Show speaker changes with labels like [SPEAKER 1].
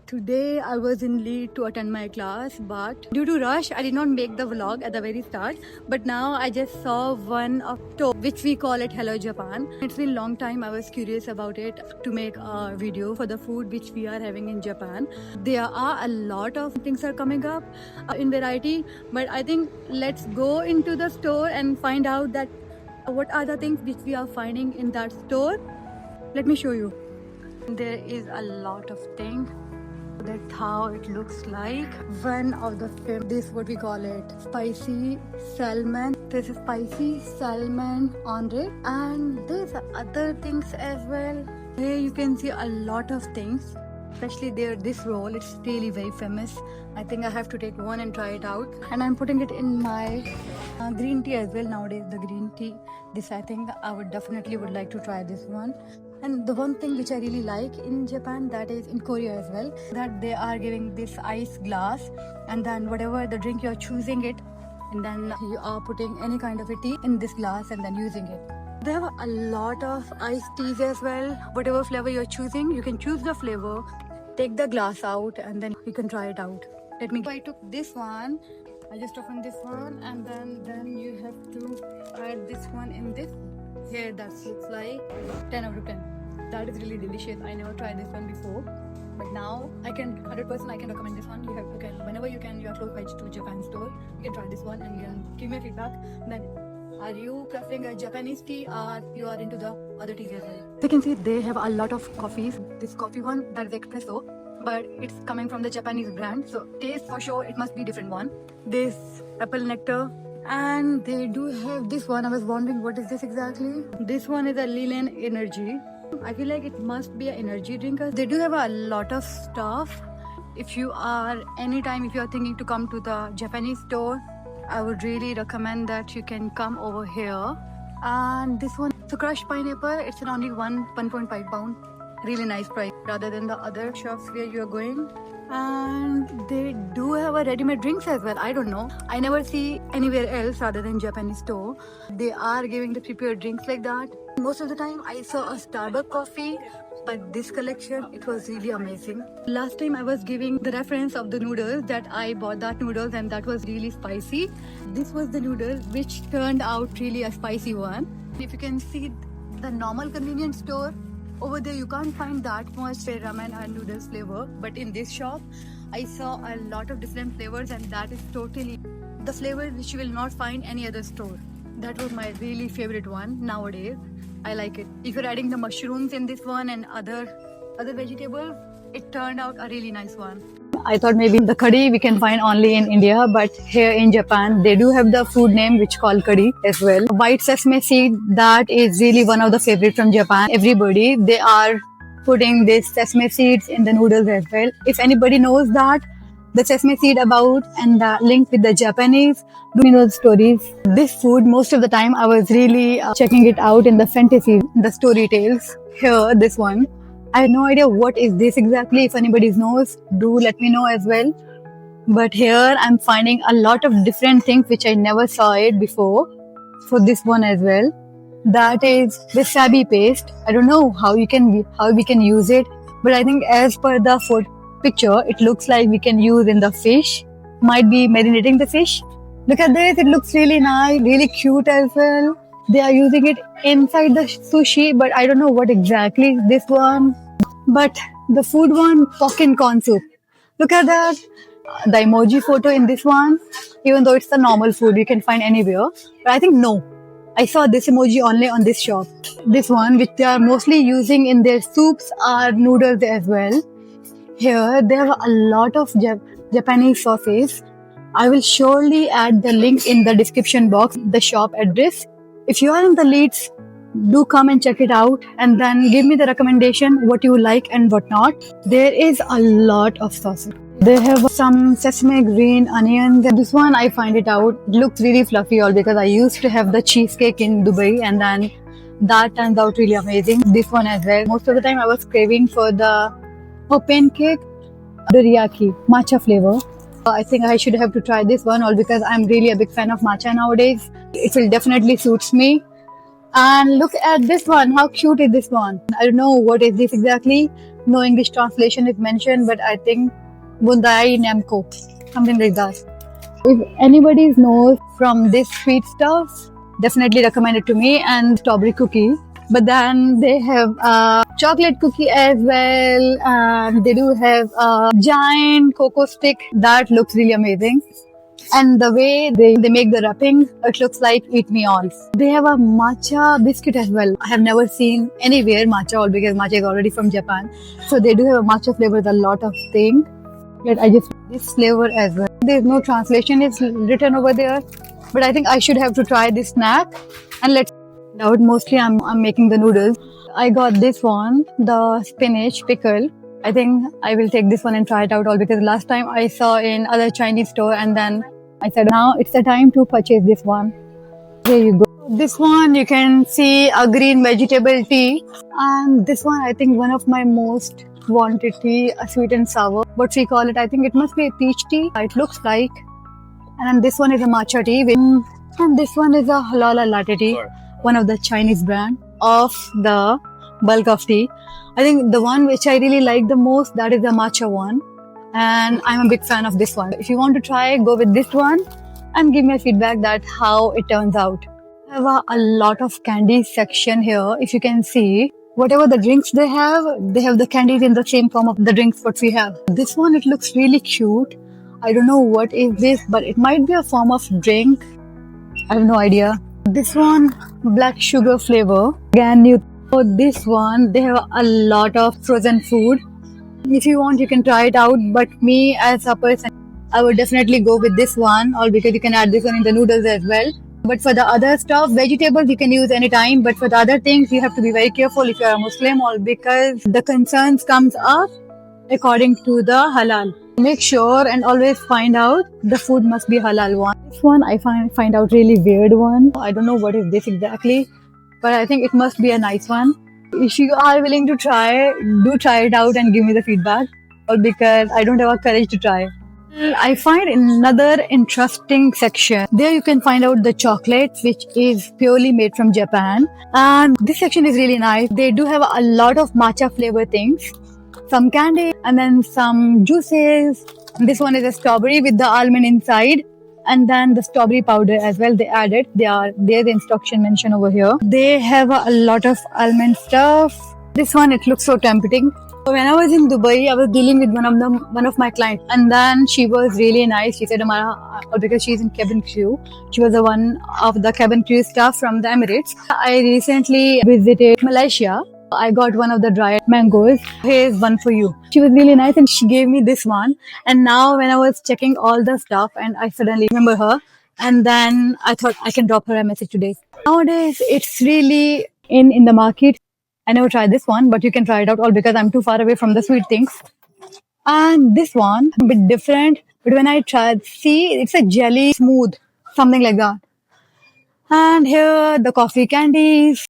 [SPEAKER 1] Today I was in Lead to attend my class, but due to rush I did not make the vlog at the very start. But now I just saw one of store which we call it Hello Japan. It's been a long time I was curious about it to make a video for the food which we are having in Japan. There are a lot of things are coming up in variety, but I think let's go into the store and find out that what are the things which we are finding in that store. Let me show you. There is a lot of things. That's how it looks like. One of the this what we call it spicy salmon. This is spicy salmon on it, and there's other things as well. Here you can see a lot of things, especially there this roll. It's really very famous. I think I have to take one and try it out, and I'm putting it in my green tea as well. Nowadays the green tea, this I think I would definitely like to try this one. And the one thing which I really like in Japan, that is in Korea as well, that they are giving this ice glass, and then whatever the drink you're choosing it, and then you are putting any kind of a tea in this glass and then using it. They have a lot of iced teas as well. Whatever flavor you're choosing, you can choose the flavor, take the glass out, and then you can try it out. I took this one. I just opened this one, and then you have to add this one in this. Here that looks like 10 out of 10. That is really delicious. I never tried this one before, but now I can 100% I can recommend this one. You can whenever you are close by to Japan store, you can try this one and you can give me feedback. Then are you preferring a Japanese tea or you are into the other teas as well? You can see they have a lot of coffees. This coffee one, that is espresso, but it's coming from the Japanese brand, so taste for sure it must be different one. This apple nectar. And they do have this one. I was wondering what is this exactly. This one is a Leland Energy. I feel like it must be an energy drink. They do have a lot of stuff. If you are thinking to come to the Japanese store, I would really recommend that you can come over here. And this one, the crushed pineapple, it's only 1.5 pound. Really nice price rather than the other shops where you are going. And they do have a ready-made drinks as well. I don't know, I never see anywhere else rather than Japanese store. They are giving the prepared drinks like that. Most of the time I saw a Starbucks coffee, but this collection, it was really amazing. Last time I was giving the reference of the noodles, that I bought that noodles and that was really spicy. This was the noodles which turned out really a spicy one. If you can see the normal convenience store, over there you can't find that much ramen and noodles flavor, but in this shop I saw a lot of different flavors, and that is totally the flavor which you will not find any other store. That was my really favorite one nowadays. I like it. If you're adding the mushrooms in this one and other vegetables, it turned out a really nice one. I thought maybe the curry we can find only in India, but here in Japan they do have the food name which called curry as well. White sesame seed, that is really one of the favorites from Japan. Everybody, they are putting this sesame seeds in the noodles as well. If anybody knows that the sesame seed about and the link with the Japanese, do you know the stories? This food, most of the time I was really checking it out in the fantasy, the story tales. Here, this one, I have no idea what is this exactly. If anybody knows, do let me know as well. But here I'm finding a lot of different things which I never saw it before. For this one as well, that is wasabi paste. I don't know how we can use it, but I think as per the food picture, it looks like we can use in the fish. Might be marinating the fish. Look at this, it looks really nice, really cute as well. They are using it inside the sushi, but I don't know what exactly is this one. But the food one, Pokin corn soup. Look at that. The emoji photo in this one, even though it's the normal food you can find anywhere. But I think no. I saw this emoji only on this shop. This one, which they are mostly using in their soups, are noodles as well. Here, they have a lot of Japanese sauces. I will surely add the link in the description box, the shop address. If you are in the Leeds, do come and check it out and then give me the recommendation what you like and what not. There is a lot of sauces. They have some sesame, green onions. This one I find it out. It looks really fluffy all because I used to have the cheesecake in Dubai and then that turns out really amazing. This one as well. Most of the time I was craving for the pancake, teriyaki, matcha flavor. I think I should have to try this one all because I'm really a big fan of matcha nowadays. It will definitely suits me. And look at this one. How cute is this one? I don't know what is this exactly. No English translation is mentioned, but I think Bundai Namco, something like that. If anybody knows from this sweet stuff, definitely recommend it to me. And strawberry cookie. But then they have a chocolate cookie as well, and they do have a giant cocoa stick that looks really amazing. And the way they make the wrapping, it looks like Eat Me All. They have a matcha biscuit as well. I have never seen anywhere matcha, all because matcha is already from Japan. So they do have a matcha flavor with a lot of things. Yet I just this flavor as well. There's no translation is written over there, but I think I should have to try this snack. And let's out. Mostly I'm making the noodles. I got this one, the spinach pickle. I think I will take this one and try it out all because last time I saw in other Chinese store and then I said now it's the time to purchase this one. Here you go. This one you can see a green vegetable tea, and this one I think one of my most wanted tea, a sweet and sour. What we call it, I think it must be a peach tea. It looks like. And this one is a matcha tea, and this one is a halala latte tea, one of the Chinese brand of the bulk of tea. I think the one which I really like the most, that is the matcha one. And I'm a big fan of this one. If you want to try, go with this one and give me a feedback that how it turns out. I have a lot of candy section here. If you can see, whatever the drinks they have the candies in the same form of the drinks what we have. This one, it looks really cute. I don't know what is this, but it might be a form of drink. I have no idea. This one, black sugar flavor. Again, new. For this one, they have a lot of frozen food. If you want, you can try it out. But me as a person, I would definitely go with this one, or because you can add this one in the noodles as well. But for the other stuff, vegetables you can use anytime. But for the other things, you have to be very careful if you are a Muslim, or because the concerns comes up according to the halal. Make sure and always find out the food must be halal one. This one I find out really weird one. I don't know what is this exactly, but I think it must be a nice one. If you are willing to try, do try it out and give me the feedback. Or because I don't have a courage to try. I find another interesting section. There you can find out the chocolate, which is purely made from Japan. And this section is really nice. They do have a lot of matcha flavor things. Some candy and then some juices. This one is a strawberry with the almond inside. And then the strawberry powder as well, they added. There's the instruction mentioned over here. They have a lot of almond stuff. This one, it looks so tempting. When I was in Dubai, I was dealing with one of my clients, and then she was really nice. She said, because she's in cabin crew, she was the one of the cabin crew staff from the Emirates. I recently visited Malaysia. I got one of the dried mangoes. Here's one for you. She was really nice and she gave me this one. And now when I was checking all the stuff and I suddenly remember her, and then I thought I can drop her a message today. Nowadays, it's really in the market. I never tried this one, but you can try it out all because I'm too far away from the sweet things. And this one, a bit different. But when I tried, see, it's a jelly smooth, something like that. And here, the coffee candies.